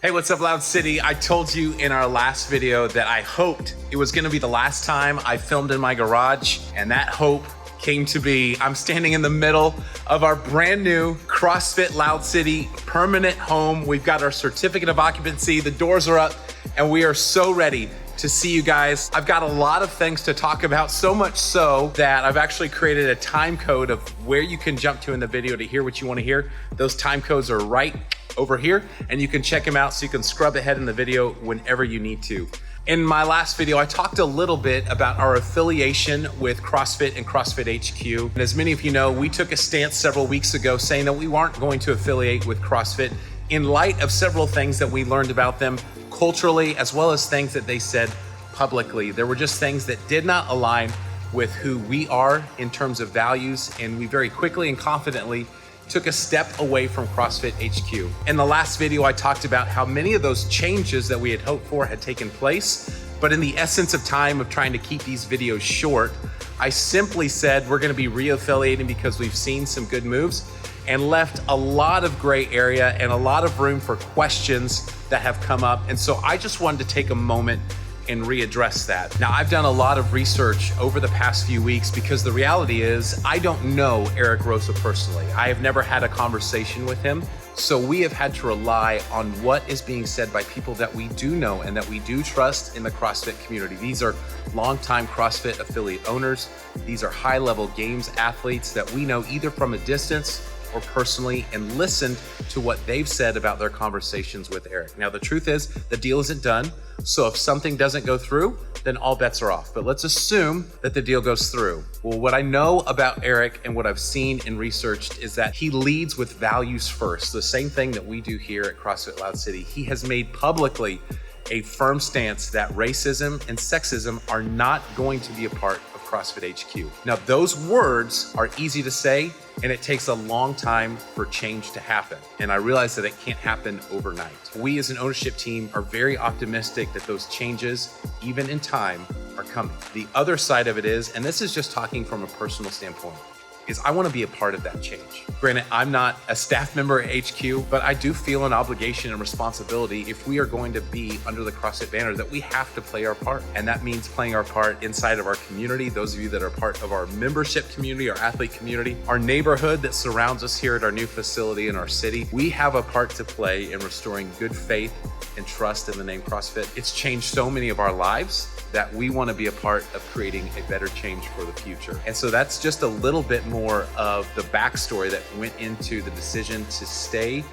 Hey, what's up, Loud City? I told you in our last video that I hoped it was gonna be the last time I filmed in my garage, and that hope came to be. I'm standing in the middle of our brand new CrossFit Loud City permanent home. We've got our certificate of occupancy, the doors are up, and we are so ready to see you guys. I've got a lot of things to talk about, so much so that I've actually created a time code of where you can jump to in the video to hear what you wanna hear. Those time codes are right over here, and you can check them out so you can scrub ahead in the video whenever you need to. In my last video, I talked a little bit about our affiliation with CrossFit and CrossFit HQ. And as many of you know, we took a stance several weeks ago saying that we weren't going to affiliate with CrossFit in light of several things that we learned about them culturally, as well as things that they said publicly. There were just things that did not align with who we are in terms of values, and we very quickly and confidently took a step away from CrossFit HQ. In the last video, I talked about how many of those changes that we had hoped for had taken place, but in the essence of time of trying to keep these videos short, I simply said we're gonna be re-affiliating because we've seen some good moves and left a lot of gray area and a lot of room for questions that have come up. And so I just wanted to take a moment and readdress that. Now, I've done a lot of research over the past few weeks because the reality is I don't know Eric Rosa personally. I have never had a conversation with him. So we have had to rely on what is being said by people that we do know and that we do trust in the CrossFit community. These are longtime CrossFit affiliate owners. These are high-level games athletes that we know either from a distance or personally, and listened to what they've said about their conversations with Eric. Now, the truth is the deal isn't done. So if something doesn't go through, then all bets are off. But let's assume that the deal goes through. Well, what I know about Eric and what I've seen and researched is that he leads with values first. The same thing that we do here at CrossFit Loud City. He has made publicly a firm stance that racism and sexism are not going to be a part of CrossFit HQ. Now, those words are easy to say, and it takes a long time for change to happen. And I realize that it can't happen overnight. We as an ownership team are very optimistic that those changes, even in time, are coming. The other side of it is, and this is just talking from a personal standpoint, is I want to be a part of that change. Granted, I'm not a staff member at HQ, but I do feel an obligation and responsibility if we are going to be under the CrossFit banner that we have to play our part. And that means playing our part inside of our community, those of you that are part of our membership community, our athlete community, our neighborhood that surrounds us here at our new facility in our city. We have a part to play in restoring good faith and trust in the name CrossFit. It's changed so many of our lives that we want to be a part of creating a better change for the future. And so that's just a little bit more of the backstory that went into the decision to stay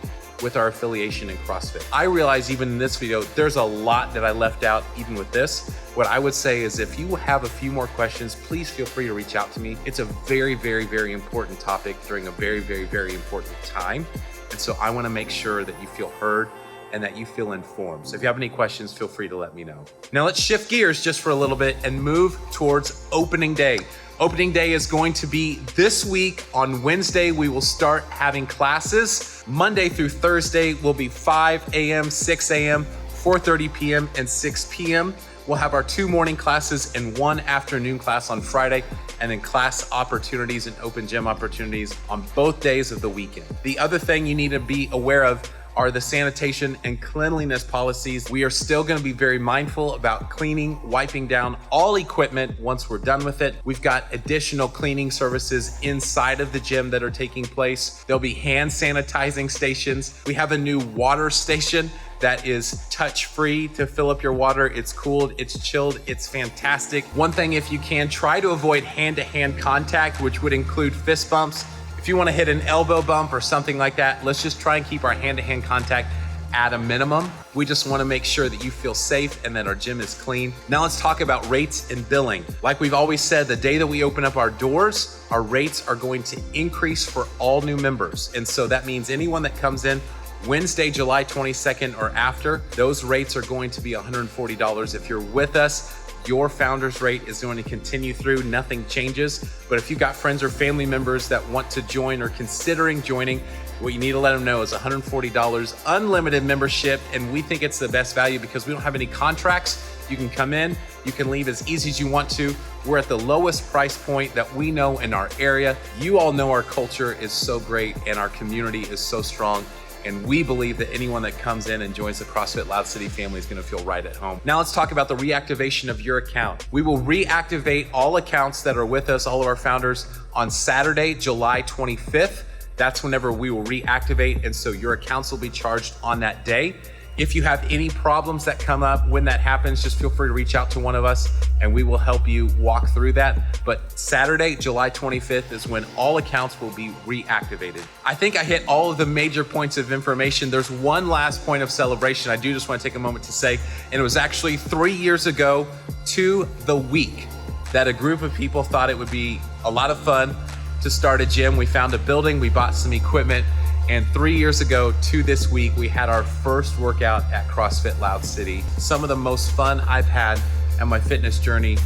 with our affiliation in CrossFit. I realize even in this video, there's a lot that I left out even with this. What I would say is if you have a few more questions, please feel free to reach out to me. It's a very, very, very important topic during a very, very, very important time. And so I want to make sure that you feel heard and that you feel informed. So if you have any questions, feel free to let me know. Now let's shift gears just for a little bit and move towards opening day. Opening day is going to be this week. On Wednesday, we will start having classes. Monday through Thursday will be 5 a.m., 6 a.m., 4:30 p.m., and 6 p.m. We'll have our 2 morning classes and 1 afternoon class on Friday, and then class opportunities and open gym opportunities on both days of the weekend. The other thing you need to be aware of are the sanitation and cleanliness policies. We are still gonna be very mindful about cleaning, wiping down all equipment once we're done with it. We've got additional cleaning services inside of the gym that are taking place. There'll be hand sanitizing stations. We have a new water station that is touch-free to fill up your water. It's cooled, it's chilled, it's fantastic. One thing, if you can, try to avoid hand-to-hand contact, which would include fist bumps. If you want to hit an elbow bump or something like that, let's just try and keep our hand-to-hand contact at a minimum. We just want to make sure that you feel safe and that our gym is clean. Now let's talk about rates and billing. Like we've always said, the day that we open up our doors, our rates are going to increase for all new members. And so that means anyone that comes in Wednesday, July 22nd or after, those rates are going to be $140. If you're with us, your founder's rate is going to continue through, nothing changes. But if you've got friends or family members that want to join or considering joining, what you need to let them know is $140, unlimited membership. And we think it's the best value because we don't have any contracts. You can come in, you can leave as easy as you want to. We're at the lowest price point that we know in our area. You all know our culture is so great and our community is so strong. And we believe that anyone that comes in and joins the CrossFit Loud City family is going to feel right at home. Now let's talk about the reactivation of your account. We will reactivate all accounts that are with us, all of our founders, on Saturday, July 25th. That's whenever we will reactivate. And so your accounts will be charged on that day. If you have any problems that come up when that happens, just feel free to reach out to one of us and we will help you walk through that. But Saturday, July 25th is when all accounts will be reactivated. I think I hit all of the major points of information. There's one last point of celebration I do just want to take a moment to say, and it was actually 3 years ago to the week that a group of people thought it would be a lot of fun to start a gym. We found a building, we bought some equipment, and 3 years ago to this week, we had our first workout at CrossFit Loud City. Some of the most fun I've had on my fitness journey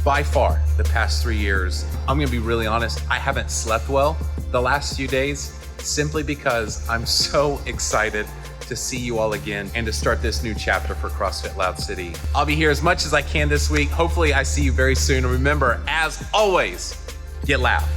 by far the past 3 years. I'm gonna be really honest, I haven't slept well the last few days simply because I'm so excited to see you all again and to start this new chapter for CrossFit Loud City. I'll be here as much as I can this week. Hopefully I see you very soon. And remember, as always, get loud.